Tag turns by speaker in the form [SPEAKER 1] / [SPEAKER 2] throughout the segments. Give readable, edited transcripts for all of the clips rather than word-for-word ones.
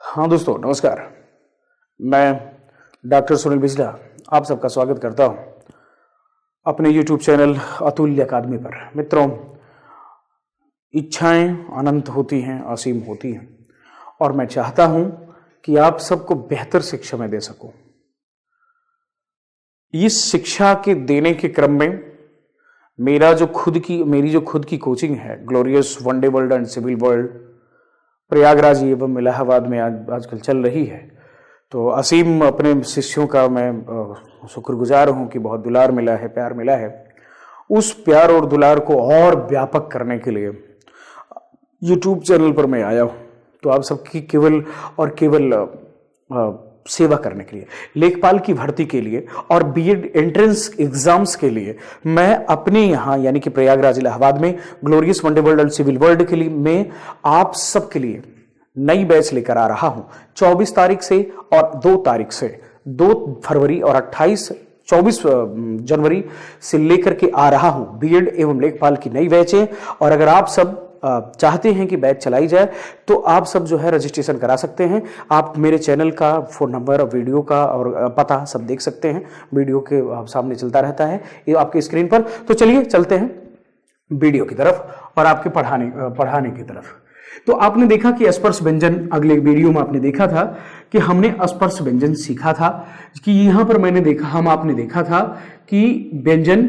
[SPEAKER 1] हाँ दोस्तों, नमस्कार। मैं डॉक्टर सुनील बिजला आप सबका स्वागत करता हूँ अपने YouTube चैनल अतुल्य अकादमी पर। मित्रों, इच्छाएं अनंत होती हैं, असीम होती हैं, और मैं चाहता हूँ कि आप सबको बेहतर शिक्षा मैं दे सकूं। इस शिक्षा के देने के क्रम में मेरी जो खुद की कोचिंग है, glorious one day world and civil world, Prayagraj एवं इलाहाबाद में आजकल चल रही है। तो असीम अपने शिष्यों का मैं शुक्रगुजार हूं कि बहुत दुलार मिला है, प्यार मिला है। उस प्यार और दुलार को और व्यापक करने के लिए YouTube चैनल पर मैं आया हूं, तो आप सबकी केवल सेवा करने के लिए, लेखपाल की भर्ती के लिए और बीएड एंट्रेंस एग्जाम्स के लिए मैं अपने यहाँ यानी कि प्रयागराज इलाहाबाद में glorious one day world and civil world के लिए मैं आप सबके लिए नई बैच लेकर आ रहा हूं। 24 तारीख से और 2 तारीख से, 2 फरवरी और 24 जनवरी से लेकर के आ रहा हूं बीएड एवं लेखपाल की नई बैच है। और अगर आप सब चाहते हैं कि बैच चलाई जाए तो आप सब जो है रजिस्ट्रेशन करा सकते हैं। आप मेरे चैनल का फोन नंबर, वीडियो का और पता सब देख सकते हैं, वीडियो के सामने चलता रहता है ये आपके स्क्रीन पर। तो चलिए चलते हैं वीडियो की तरफ और आपके पढ़ाने की तरफ। तो आपने देखा कि स्पर्श व्यंजन, अगले वीडियो में आपने देखा था कि हमने स्पर्श व्यंजन सीखा था कि यहां पर आपने देखा था कि व्यंजन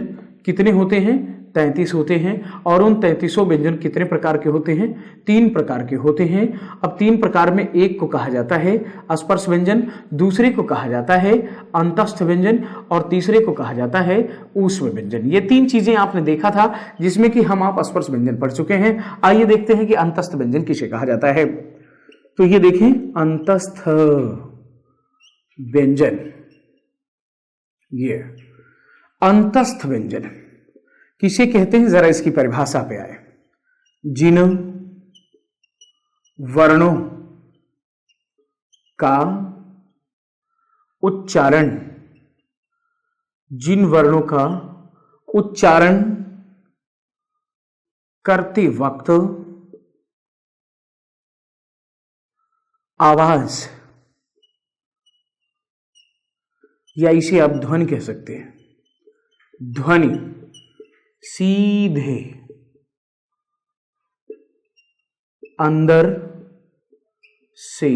[SPEAKER 1] कितने होते हैं, 33 होते हैं। और उन 33 व्यंजन कितने प्रकार के होते हैं? 3 प्रकार के होते हैं। अब 3 प्रकार में एक को कहा जाता है स्पर्श व्यंजन, दूसरे को कहा जाता है अंतस्थ व्यंजन और तीसरे को कहा जाता है ऊष्म व्यंजन। ये 3 चीजें आपने देखा था जिसमें कि आप स्पर्श व्यंजन पढ़ चुके हैं। आइए देखते हैं कि अंतस्थ व्यंजन किसे कहा जाता है। तो ये देखें, अंतस्थ व्यंजन, ये अंतस्थ व्यंजन किसे कहते हैं, जरा इसकी परिभाषा पे आए। जिन वर्णों का उच्चारण, जिन वर्णों का उच्चारण करते वक्त आवाज, या इसे आप ध्वनि कह सकते हैं, ध्वनि सीधे अंदर से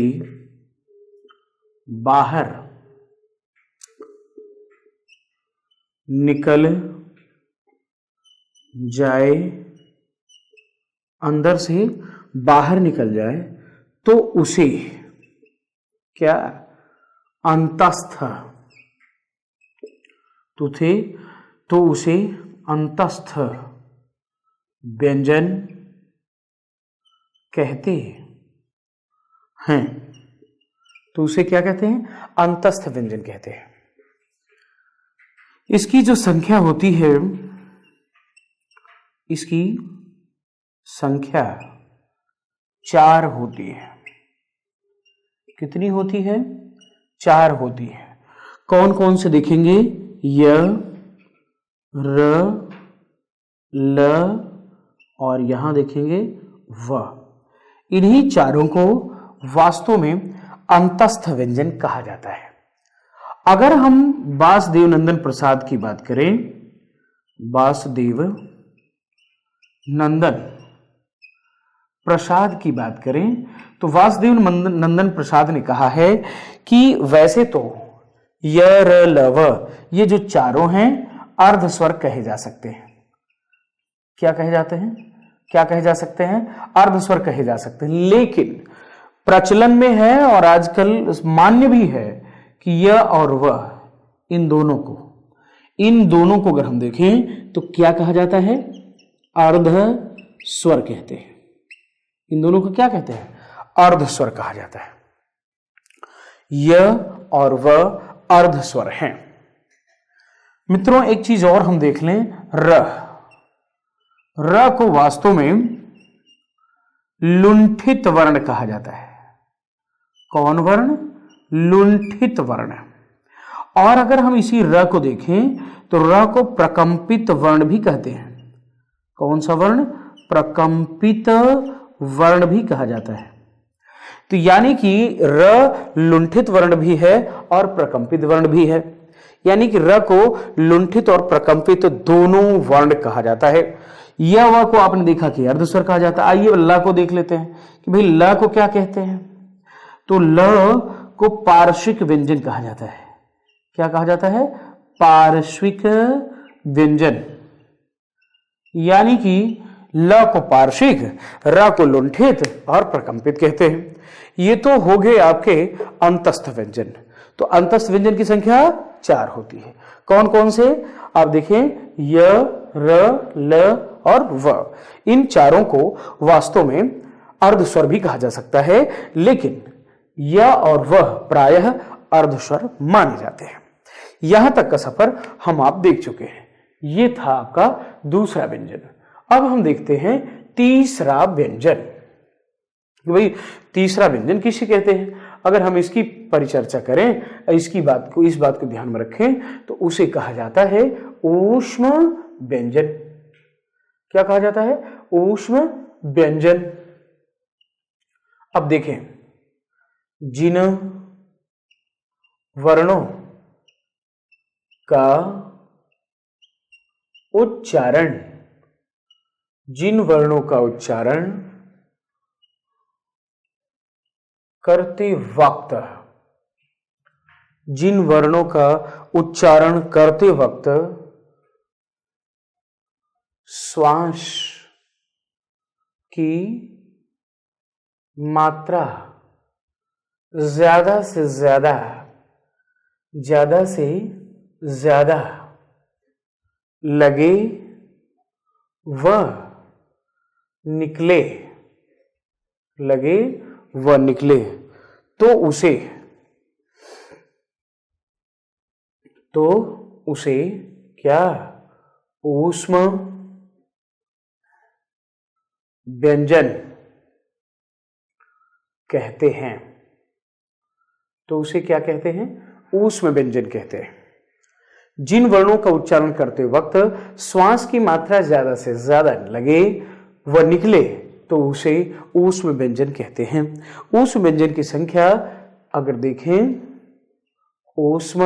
[SPEAKER 1] बाहर निकल जाए, अंदर से बाहर निकल जाए तो उसे क्या, अंतस्थ, तो उसे अंतस्थ व्यंजन कहते हैं। तो उसे क्या कहते हैं? अंतस्थ व्यंजन कहते हैं। इसकी जो संख्या होती है, इसकी संख्या 4 होती है। कितनी होती है? 4 होती है। कौन कौन से देखेंगे? य, र, ल और यहां देखेंगे व। इन्हीं चारों को वास्तव में अंतस्थ व्यंजन कहा जाता है। अगर हम वासुदेव नंदन प्रसाद की बात करें, वासुदेव नंदन प्रसाद की बात करें, तो वासुदेव नंदन प्रसाद ने कहा है कि वैसे तो य, र, ल, व ये जो चारों हैं अर्ध स्वर कहे जा सकते हैं। क्या कहे जा सकते हैं? अर्ध स्वर कहे जा सकते हैं। लेकिन प्रचलन में है और आजकल मान्य भी है कि य और व, इन दोनों को अगर हम देखें तो क्या कहा जाता है? अर्ध स्वर कहते हैं। इन दोनों को क्या कहते हैं? अर्ध स्वर कहा जाता है। य और व अर्ध स्वर हैं। मित्रों, एक चीज और हम देख लें, र को वास्तव में लुंठित वर्ण कहा जाता है। कौन वर्ण? लुंठित वर्ण। और अगर हम इसी र को देखें तो र को प्रकंपित वर्ण भी कहते हैं। कौन सा वर्ण? प्रकंपित वर्ण भी कहा जाता है। तो यानी कि र लुंठित वर्ण भी है और प्रकंपित वर्ण भी है, यानी कि र को लुंठित और प्रकंपित दोनों वर्ण कहा जाता है। यह व को आपने देखा कि अर्धस्वर कहा जाता है। आइए ल को देख लेते हैं कि भाई ल को क्या कहते हैं। तो ल को पार्श्विक व्यंजन कहा जाता है। क्या कहा जाता है? पार्श्विक व्यंजन, यानी कि ल को पार्श्विक, र को लुंठित और प्रकंपित कहते हैं। ये तो हो गए आपके अंतस्थ व्यंजन। तो अंतस्थ व्यंजन की संख्या 4 होती है। कौन कौन से? आप देखें, य, र, ल और व। इन चारों को वास्तव में अर्धस्वर भी कहा जा सकता है, लेकिन य और वह प्रायः अर्धस्वर माने जाते हैं। यहां तक का सफर हम आप देख चुके हैं। यह था आपका दूसरा व्यंजन। अब हम देखते हैं तीसरा व्यंजन। भाई तीसरा व्यंजन किसे कहते हैं? अगर हम इसकी परिचर्चा करें, इस बात को ध्यान में रखें, तो उसे कहा जाता है ऊष्म व्यंजन। क्या कहा जाता है? ऊष्म व्यंजन। अब देखें, जिन वर्णों का उच्चारण करते वक्त श्वास की मात्रा ज्यादा से ज्यादा लगे व निकले तो उसे क्या? ऊष्म व्यंजन कहते हैं। तो उसे क्या कहते हैं? ऊष्म व्यंजन कहते हैं। जिन वर्णों का उच्चारण करते वक्त श्वास की मात्रा ज्यादा से ज्यादा लगे व निकले तो उसे ऊष्म व्यंजन कहते हैं। ऊष्म व्यंजन की संख्या अगर देखें, ऊष्म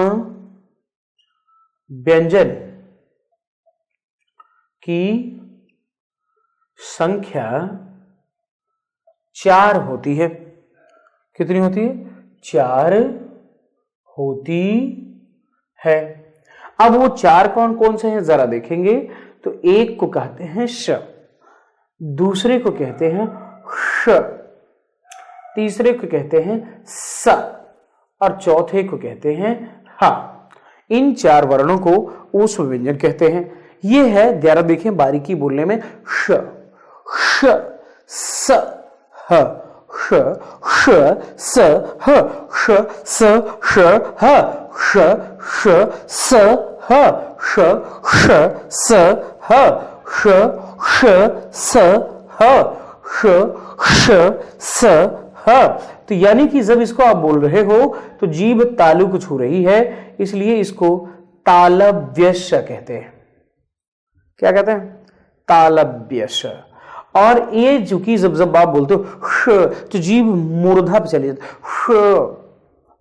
[SPEAKER 1] व्यंजन की संख्या 4 होती है। कितनी होती है? 4 होती है। अब वो 4 कौन कौन से हैं जरा देखेंगे। तो एक को कहते हैं श, दूसरे को कहते हैं श, तीसरे को कहते हैं स और चौथे को कहते हैं ह। इन 4 वर्णों को ऊष्म व्यंजन कहते हैं। ये है, ध्यान देखें बारीकी बोलने में, श, श, स, ह, श, श, स, ह, श, स, श, ह, श, श, स, ह, श, श, स, ह, श, श, स, ह, श, श, स, ह। तो यानी कि जब इसको आप बोल रहे हो तो जीभ तालु को छू रही है, इसलिए इसको तालव्यश कहते हैं। क्या कहते हैं? तालव्यश। और ये चूंकि जब आप बोलते हो श तो जीभ मूर्धा पे चली जाती है, श,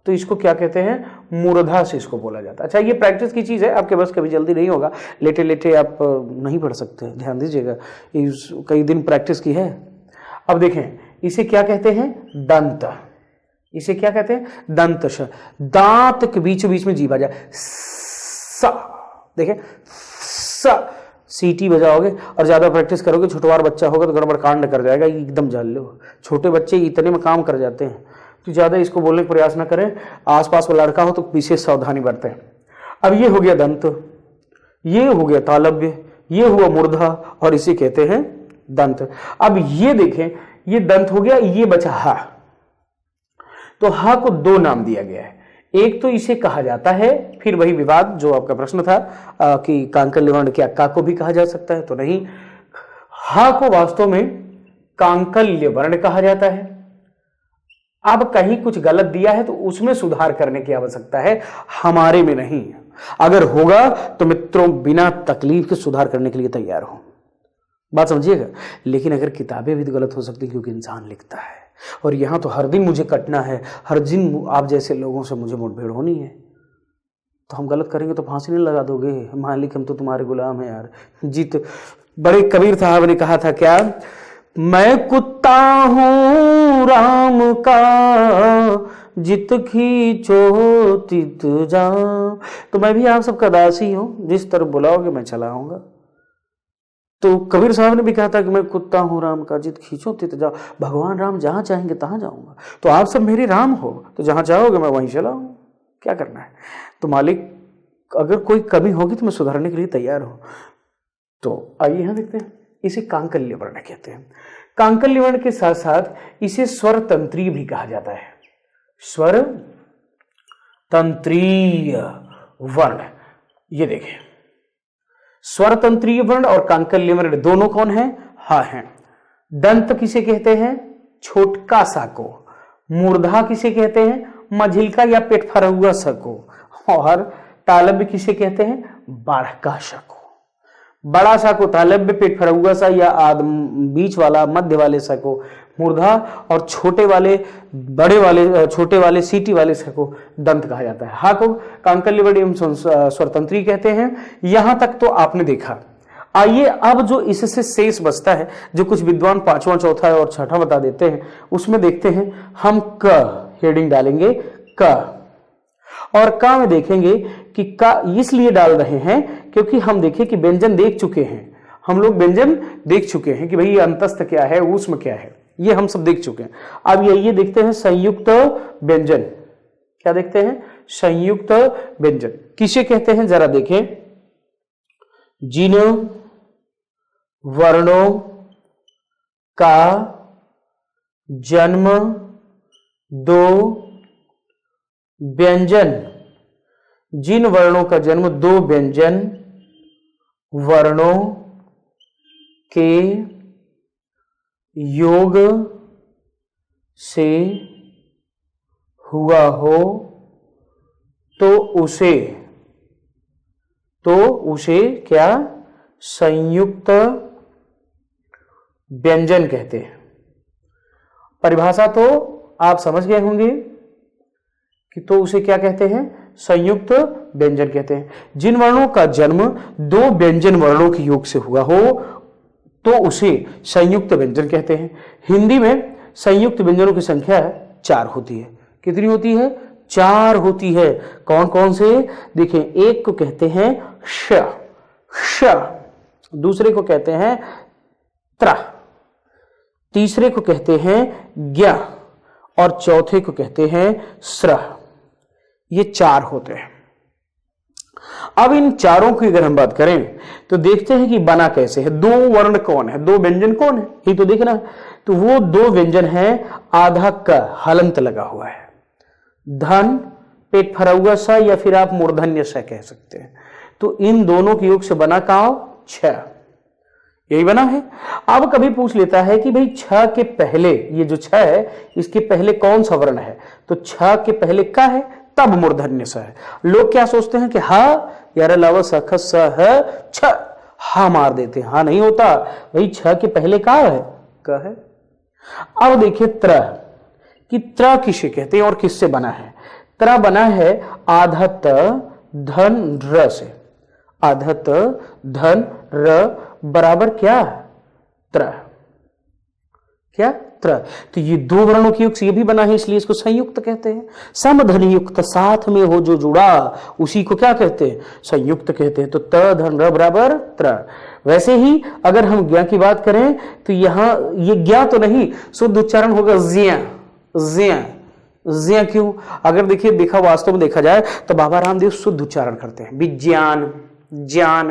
[SPEAKER 1] तो इसको क्या कहते हैं? मूर्धा से इसको बोला जाता है। अच्छा, ये प्रैक्टिस की चीज है, आपके बस कभी जल्दी नहीं होगा, लेटे लेटे आप नहीं पढ़ सकते, ध्यान दीजिएगा। कई दिन प्रैक्टिस की है। अब देखें, इसे क्या कहते हैं? दंत। इसे क्या कहते हैं? दंत। दांत के बीच में जीभ आ जाए, स, देखें, स, सीटी बजाओगे और ज्यादा प्रैक्टिस करोगे, छोटवार बच्चा होगा तो गड़बड़ कांड कर जाएगा, एकदम जान लो। छोटे बच्चे इतने में काम कर जाते हैं, तो ज्यादा इसको बोलने का प्रयास ना करें। आसपास का लड़का हो तो विशेष सावधानी बरतें। अब ये हो गया दंत, ये हो गया तालव्य, ये हुआ मूर्धा और इसे कहते हैं दंत। अब ये देखें, ये दंत हो गया, ये बचा हा। तो हा को 2 नाम दिया गया है। एक तो इसे कहा जाता है, फिर वही विवाद जो आपका प्रश्न था कि कांकल्य वर्ण क्या का को भी कहा जा सकता है, तो नहीं। हा को वास्तव में कांकल्य वर्ण कहा जाता है। अब कहीं कुछ गलत दिया है तो उसमें सुधार करने की आवश्यकता है, हमारे में नहीं। अगर होगा तो मित्रों बिना तकलीफ के सुधार करने के लिए तैयार हो, बात समझिएगा। लेकिन अगर किताबें भी तो गलत हो सकती, क्योंकि इंसान लिखता है, और यहां तो हर दिन मुझे कटना है, हर दिन आप जैसे लोगों से मुझे मुठभेड़ होनी है। तो हम गलत करेंगे तो फांसी नहीं लगा दोगे? मालिक हम तो तुम्हारे गुलाम हैं यार। जीत बड़े कबीर साहब ने कहा था क्या, मैं कुत्ता हूं राम का, जित खींचो तित जाऊं। तो मैं भी आप सबका दासी हूं, जिस तरफ बुलाओगे मैं चला आऊंगा। तो कबीर साहब ने भी कहा था कि मैं कुत्ता हूं राम का, जित खींचो तित जाओ। भगवान राम जहां चाहेंगे तहां जाऊंगा। तो आप सब मेरे राम हो, तो जहां चाहोगे मैं वहीं चला आऊंगा। क्या करना है? तो मालिक अगर कोई कमी होगी तो मैं सुधारने के लिए तैयार हूं। तो आइए यहां देखते हैं, इसे कांकल्य वर्ण कहते हैं। कांकल्य वर्ण के साथ साथ इसे स्वर तंत्रीय भी कहा जाता है। स्वर तंत्रीय वर्ण, ये देखें, स्वर तंत्रीय वर्ण और कांकल्य वर्ण दोनों कौन है? हा हैं। दंत किसे कहते हैं? छोटका सा को। मूर्धा किसे कहते हैं? मझिलका या पेट फरा हुआ सा को। और तालव्य किसे कहते हैं? बाढ़का सा को। बड़ा सा को तालव्य, पेट फरा हुआ सा या बीच वाला, मध्य वाले सा को मूर्धा, और छोटे वाले, बड़े वाले, छोटे वाले, सीटी वाले सा को दंत कहा जाता है। हा को कांकल्य वर्ण एवं स्वरतंत्री कहते हैं। यहां तक तो आपने देखा। आइए अब जो इससे शेष बचता है, जो कुछ विद्वान पांचवा, चौथा और छठा बता देते हैं, उसमें देखते हैं हम क हेडिंग डालेंगे। क और का में देखेंगे कि का इसलिए डाल रहे हैं क्योंकि हम देखें कि व्यंजन देख चुके हैं, हम लोग व्यंजन देख चुके हैं कि भाई अंतस्थ क्या है, ऊष्म क्या है, ये हम सब देख चुके हैं। अब ये देखते हैं संयुक्त व्यंजन। क्या देखते हैं? संयुक्त व्यंजन किसे कहते हैं? जरा देखें, जिन वर्णों का जन्म दो व्यंजन, जिन वर्णों का जन्म दो व्यंजन वर्णों के योग से हुआ हो तो उसे क्या? संयुक्त व्यंजन कहते हैं। परिभाषा तो आप समझ गए होंगे कि तो उसे क्या कहते हैं? संयुक्त व्यंजन कहते हैं। जिन वर्णों का जन्म दो व्यंजन वर्णों के योग से हुआ हो तो उसे संयुक्त व्यंजन कहते हैं। हिंदी में संयुक्त व्यंजनों की संख्या 4 होती है। कितनी होती है? 4 होती है। कौन कौन से? देखें, एक को कहते हैं श, दूसरे को कहते हैं त्र, तीसरे को कहते हैं ज्ञ और चौथे को कहते हैं स्र। ये 4 होते हैं। अब इन चारों की अगर हम बात करें तो देखते हैं कि बना कैसे है। 2 वर्ण कौन है? 2 व्यंजन कौन है? ये तो देखना है। तो वो 2 व्यंजन है, आधा क हलंत लगा हुआ है, धन पेट फरा हुआ सा, या फिर आप मूर्धन्य सा कह सकते हैं। तो इन दोनों के योग से बना का 6, यही बना है। अब कभी पूछ लेता है कि भाई 6 के पहले, ये जो 6 है इसके पहले कौन सा वर्ण है? तो 6 के पहले का है, तब मूर्धन्य सा है। लोग क्या सोचते हैं कि हा यार अलावा सख सह छ, हा मार देते हैं। हा नहीं होता भाई, 6 के पहले का है? का है। अब देखिए त्र, कि त्र किसे कहते हैं और किससे बना है? त्र बना है आधत धन र से। आधत धन र बराबर क्या? त्र। क्या? त्र। तो ये 2 वर्णों के युक्त से ये भी बना है, इसलिए इसको संयुक्त कहते हैं। समधन युक्त, साथ में हो जो जुड़ा, उसी को क्या कहते हैं? संयुक्त कहते हैं। तो त धन र बराबर त्र। वैसे ही अगर हम ज्ञ की बात करें तो यहां ये ज्ञ तो नहीं, शुद्ध उच्चारण होगा ज्ञ। ज्ञ क्यों? अगर देखिए देखा वास्तव में देखा जाए तो बाबा रामदेव शुद्ध उच्चारण करते हैं। विज्ञान, ज्ञान,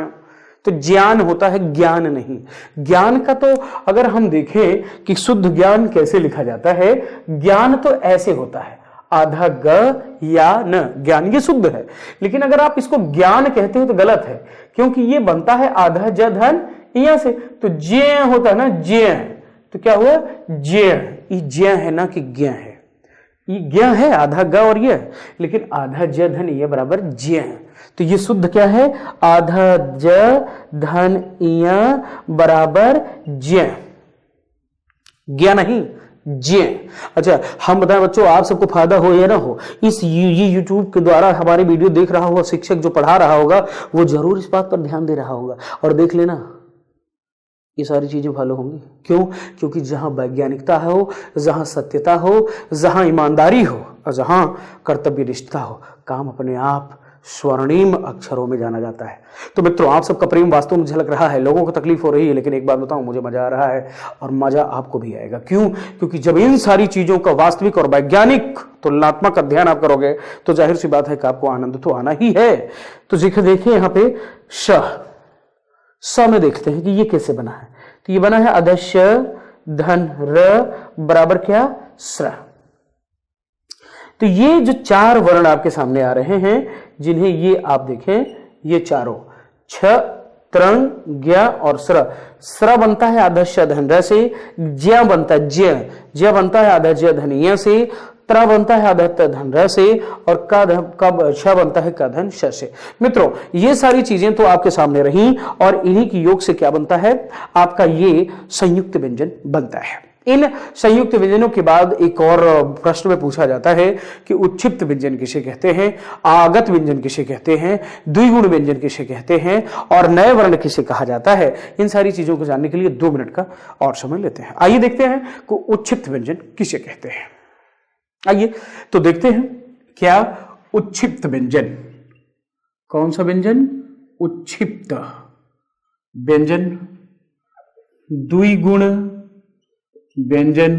[SPEAKER 1] तो ज्ञान होता है, ज्ञान नहीं। ज्ञान का तो अगर हम देखें कि शुद्ध ज्ञान कैसे लिखा जाता है, ज्ञान तो ऐसे होता है, आधा ग या न, ज्ञान ये शुद्ध है। लेकिन अगर आप इसको ज्ञान कहते हो तो गलत है, क्योंकि ये बनता है आधा ज धन या से। तो ज्ञ होता है ना, ज्ञ, तो क्या हुआ? ज्ञ। ये ज्ञ है ना कि ज्ञ है? ये ज्ञ है, आधा ग और ये, लेकिन आधा ज धन ये बराबर ज्ञ। तो ये शुद्ध क्या है? आधा ज धन य बराबर ज्ञ। ज्ञ नहीं, जे। अच्छा, हम बताएं बच्चों, आप सबको फायदा हो या ना हो, इस ये यूट्यूब के द्वारा हमारे वीडियो देख रहा होगा शिक्षक जो पढ़ा रहा होगा वो जरूर इस बात पर ध्यान दे रहा होगा, और देख लेना ये सारी चीजें फॉलो होंगी। क्यों? क्योंकि जहां वैज्ञानिकता हो, जहां सत्यता हो, जहां ईमानदारी हो और जहां कर्तव्यनिष्ठता हो, काम अपने आप स्वर्णिम अक्षरों में जाना जाता है। तो मित्रों, आप सबका प्रेम वास्तव में झलक रहा है, लोगों को तकलीफ हो रही है, लेकिन एक बात बताऊं, मुझे मजा आ रहा है और मजा आपको भी आएगा। क्यों? क्योंकि जब इन सारी चीजों का वास्तविक और वैज्ञानिक तुलनात्मक अध्ययन आप करोगे तो जाहिर सी बात है कि आपको आनंद तो आना ही है। तो देखिए यहां पे स में देखते हैं कि ये कैसे बना है। तो ये बना है अदश्य धन र बराबर क्या? स्र। तो ये जो चार वर्ण आपके सामने आ रहे हैं, जिन्हें ये आप देखें, ये चारों छ, त्रंग, ज्ञ और स्र बनता है आदश्य धन र से, ज्ञ बनता है ज्य बनता है आदश्य धन य से, त्र बनता है आदत्त धन र से, और श बनता है क धन श से। मित्रों, ये सारी चीजें तो आपके सामने रही, और इन्हीं की योग से क्या बनता है? आपका ये संयुक्त व्यंजन बनता है। इन संयुक्त व्यंजनों के बाद एक और प्रश्न में पूछा जाता है कि उच्छिप्त व्यंजन किसे कहते हैं, आगत व्यंजन किसे कहते हैं, द्विगुण व्यंजन किसे कहते हैं, और नए वर्ण किसे कहा जाता है। इन सारी चीजों को जानने के लिए 2 मिनट का और समय लेते हैं। आइए देखते हैं कि उच्छिप्त व्यंजन किसे कहते हैं। आइए तो देखते हैं क्या उच्छिप्त व्यंजन। कौन सा व्यंजन? उच्छिप्त व्यंजन, द्विगुण व्यंजन,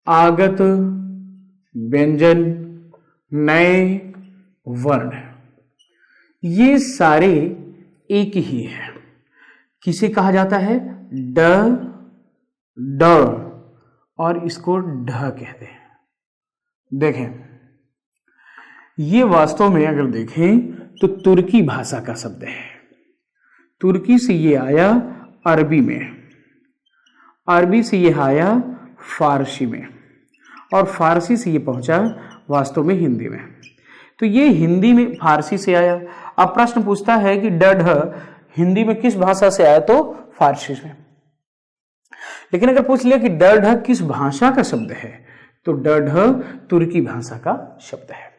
[SPEAKER 1] आगत व्यंजन, नए वर्ण, ये सारे एक ही है। किसे कहा जाता है? ड और इसको ढ कहते हैं। देखें, ये वास्तव में अगर देखें तो तुर्की भाषा का शब्द है। तुर्की से ये आया अरबी में, अरबी से ये आया फारसी में, और फारसी से ये पहुंचा वास्तव में हिंदी में। तो ये हिंदी में फारसी से आया। अब प्रश्न पूछता है कि ड हिंदी में किस भाषा से आया? तो फारसी से। लेकिन अगर पूछ लिया कि ड किस भाषा का शब्द है, तो ड तुर्की भाषा का शब्द है।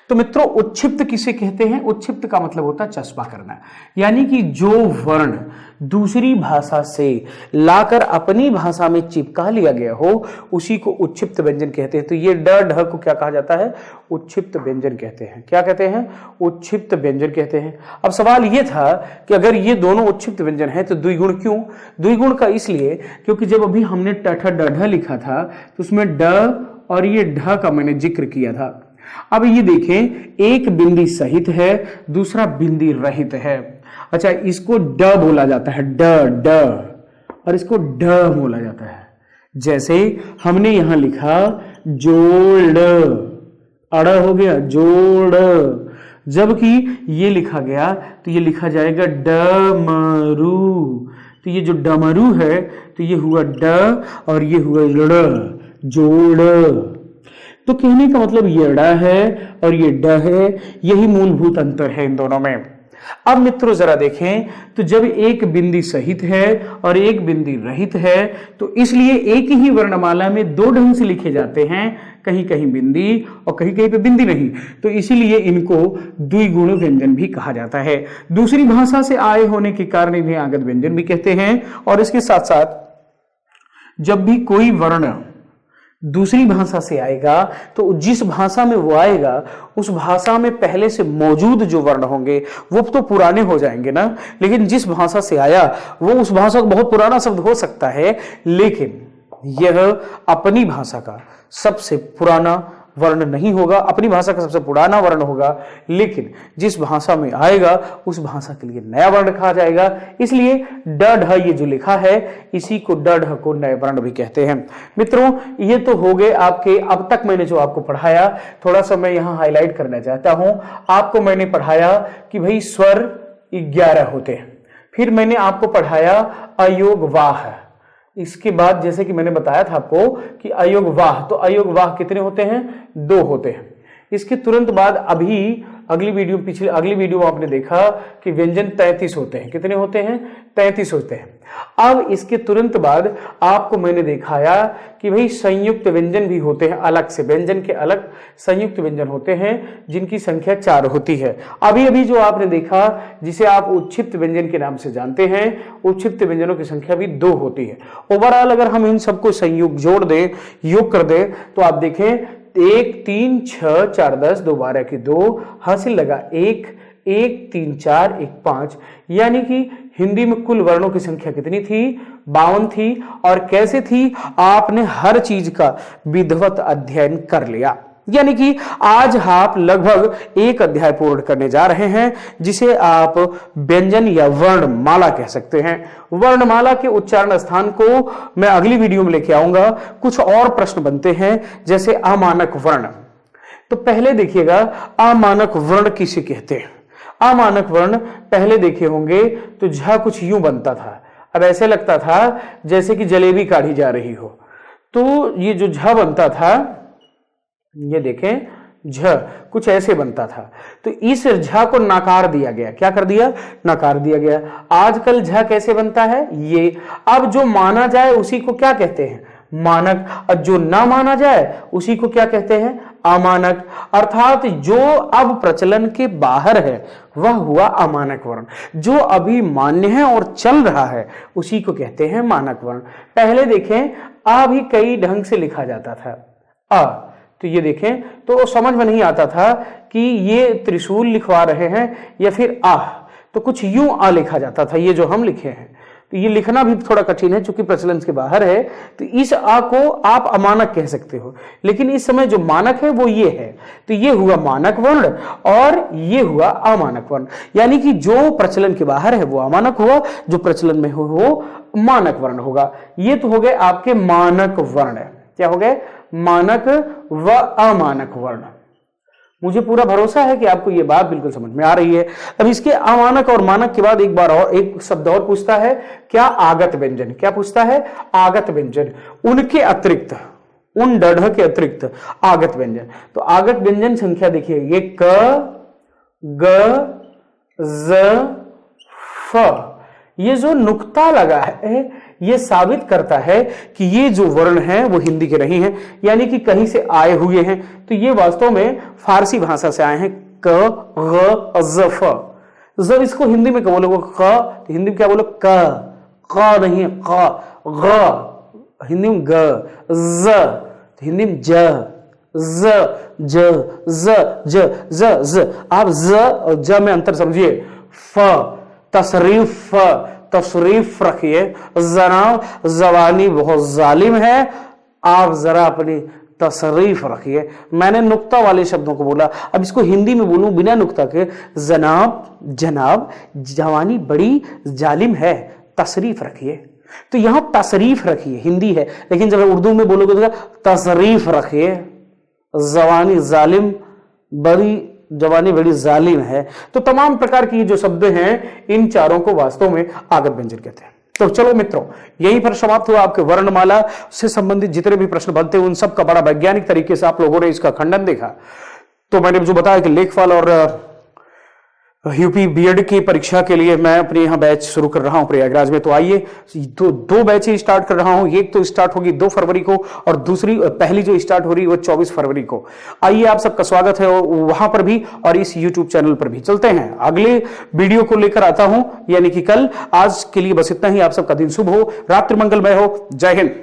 [SPEAKER 1] तो मित्रों, उच्छिप्त किसे कहते हैं? उच्छिप्त का मतलब होता है चस्पा करना, यानी कि जो वर्ण दूसरी भाषा से लाकर अपनी भाषा में चिपका लिया गया हो उसी को उच्छिप्त व्यंजन कहते हैं। तो ये ड को क्या कहा जाता है? उच्छिप्त व्यंजन कहते हैं। क्या कहते हैं? उच्छिप्त व्यंजन कहते हैं। अब सवाल ये था कि अगर ये दोनों उच्छिप्त व्यंजन है तो द्विगुण क्यों? द्विगुण का इसलिए क्योंकि जब अभी हमने टठ ड लिखा था तो उसमें ड और ये ढ का मैंने जिक्र किया था। अब ये देखें, एक बिंदी सहित है, दूसरा बिंदी रहित है। अच्छा, इसको ड बोला जाता है, ड और इसको ढ बोला जाता है। जैसे हमने यहां लिखा जोड़, अड़ हो गया जोड़, जबकि ये लिखा गया तो ये लिखा जाएगा डमरू। तो ये जो डमरू है तो ये हुआ ड और ये हुआ ड़, जोड़। तो कहने का मतलब ये ड़ है और ये ड है, यही मूलभूत अंतर है इन दोनों में। अब मित्रों जरा देखें, तो जब एक बिंदी सहित है और एक बिंदी रहित है तो इसलिए एक ही वर्णमाला में 2 ढंग से लिखे जाते हैं, कहीं कहीं बिंदी और कहीं कहीं पे बिंदी नहीं। तो इसीलिए इनको द्विगुण व्यंजन भी कहा जाता है। दूसरी भाषा से आए होने के कारण इन्हें आगत व्यंजन भी कहते हैं। और इसके साथ साथ जब भी कोई वर्ण दूसरी भाषा से आएगा तो जिस भाषा में वो आएगा उस भाषा में पहले से मौजूद जो वर्ण होंगे वो तो पुराने हो जाएंगे ना, लेकिन जिस भाषा से आया वो उस भाषा का बहुत पुराना शब्द हो सकता है, लेकिन यह अपनी भाषा का सबसे पुराना वर्ण नहीं होगा, अपनी भाषा का सबसे पुराना वर्ण होगा, लेकिन जिस भाषा में आएगा उस भाषा के लिए नया वर्ण कहा जाएगा। इसलिए ड ढ ये जो लिखा है इसी को ड ढ को नए वर्ण भी कहते हैं। मित्रों, ये तो हो गए आपके, अब तक मैंने जो आपको पढ़ाया, थोड़ा सा मैं यहां हाईलाइट करना चाहता हूं। आपको मैंने पढ़ाया कि भाई स्वर 11 होते हैं, फिर मैंने आपको पढ़ाया अयोग वाह। इसके बाद जैसे कि मैंने बताया था आपको कि अयोग वाह, तो अयोग वाह कितने होते हैं? 2 होते हैं। इसके तुरंत बाद अभी अगली वीडियो में आपने देखा कि व्यंजन 33 होते हैं। कितने होते हैं? 33 होते हैं। अब इसके तुरंत बाद आपको मैंने दिखाया कि भाई संयुक्त व्यंजन भी होते हैं, अलग से व्यंजन के अलग संयुक्त व्यंजन होते हैं जिनकी संख्या 4 होती है। अभी जो आपने देखा जिसे आप उच्छिष्ट व्यंजन के नाम से जानते हैं, उच्छिष्ट व्यंजनों की संख्या भी 2 होती है। ओवरऑल अगर हम इन सबको संयोग जोड़ दें, योग कर दें, तो आप देखें 1 3 6 4 10 2 12 की 2 हासिल लगा 1 1 3 4 1 5, यानी कि हिंदी में कुल वर्णों की संख्या कितनी थी? 52 थी। और कैसे थी? आपने हर चीज का विधिवत अध्ययन कर लिया, यानी कि आज आप लगभग एक अध्याय पूर्ण करने जा रहे हैं जिसे आप व्यंजन या वर्णमाला कह सकते हैं। वर्णमाला के उच्चारण स्थान को मैं अगली वीडियो में लेके आऊंगा। कुछ और प्रश्न बनते हैं जैसे अमानक वर्ण। तो पहले देखिएगा अमानक वर्ण किसे कहते हैं। अमानक वर्ण पहले देखे होंगे तो झ कुछ यूं बनता था। अब ऐसे लगता था जैसे कि जलेबी काढ़ी जा रही हो। तो ये जो झ बनता था, ये देखें झ कुछ ऐसे बनता था। तो इस झ को नकार दिया गया। क्या कर दिया? नकार दिया गया। आजकल झ कैसे बनता है? ये। अब जो माना जाए उसी को क्या कहते हैं? मानक। और जो ना माना जाए उसी को क्या कहते हैं? अमानक। अर्थात जो अब प्रचलन के बाहर है वह हुआ अमानक वर्ण। जो अभी मान्य है और चल रहा है उसी को कहते हैं मानक वर्ण। पहले देखें आ भी कई ढंग से लिखा जाता था। अ तो ये देखें तो समझ में नहीं आता था कि ये त्रिशूल लिखवा रहे हैं या फिर आह, तो कुछ यूं आ लिखा जाता था। ये जो हम लिखे हैं तो ये लिखना भी थोड़ा कठिन है चूंकि प्रचलन के बाहर है। तो इस आ को आप अमानक कह सकते हो, लेकिन इस समय जो मानक है वो ये है। तो ये हुआ मानक वर्ण और ये हुआ अमानक वर्ण, यानी कि जो प्रचलन के बाहर है वो अमानक हुआ, जो प्रचलन में हो वो मानक वर्ण होगा। ये तो हो गए आपके मानक वर्ण। क्या हो गए? मानक व अमानक वर्ण। मुझे पूरा भरोसा है कि आपको यह बात बिल्कुल समझ में आ रही है। अब इसके अमानक और मानक के बाद एक बार और एक शब्द और पूछता है, क्या? आगत व्यंजन। क्या पूछता है? आगत व्यंजन। उनके अतिरिक्त, उन डढ़ के अतिरिक्त आगत व्यंजन। तो आगत व्यंजन संख्या देखिए, ये क ग ज फ, ये जो नुक्ता लगा है ये साबित करता है कि ये जो वर्ण हैं वो हिंदी के नहीं हैं, यानी कि कहीं से आए हुए हैं। तो ये वास्तव में फारसी भाषा से आए हैं। क ग ज फ। जब इसको हिंदी में क्या बोलोगे? क, तो हिंदी में क्या बोलो? क नहीं, क ग, हिंदी में ग, ज तो हिंदी में ज, ज ज ज ज ज ज। आप ज और ज में अंतर समझिए। फ तशरीफ, तशरीफ रखिए। जनाब जवानी बहुत जालिम है, आप जरा अपनी तशरीफ रखिए। मैंने नुक्ता वाले शब्दों को बोला, अब इसको हिंदी में बोलूं बिना नुक्ता के। जनाब, जनाब जवानी बड़ी जालिम है, तशरीफ रखिए। तो यहां तशरीफ रखिए हिंदी है, लेकिन जब उर्दू में बोलोगे तो तशरीफ रखिए। जवानी जालिम, बड़ी जवानी बड़ी जालिम है। तो तमाम प्रकार की जो शब्द हैं इन चारों को वास्तव में आगत व्यंजन कहते हैं। तो चलो मित्रों, यहीं पर समाप्त हुआ आपके वर्णमाला से संबंधित जितने भी प्रश्न बनते हैं उन सब का बड़ा वैज्ञानिक तरीके से आप लोगों ने इसका खंडन देखा। तो मैंने जो बताया कि लेखपाल और यूपी बीएड की परीक्षा के लिए मैं अपने यहाँ बैच शुरू कर रहा हूँ प्रयागराज में। तो आइए, दो बैचें स्टार्ट कर रहा हूँ। एक तो स्टार्ट होगी 2 फरवरी को और दूसरी पहली जो स्टार्ट हो रही है वो 24 फरवरी को। आइए, आप सबका स्वागत है वहां पर भी और इस यूट्यूब चैनल पर भी। चलते हैं अगले वीडियो को लेकर आता हूं, यानी कि कल। आज के लिए बस इतना ही। आप सबका दिन शुभ हो, रात्रि मंगलमय हो। जय हिंद।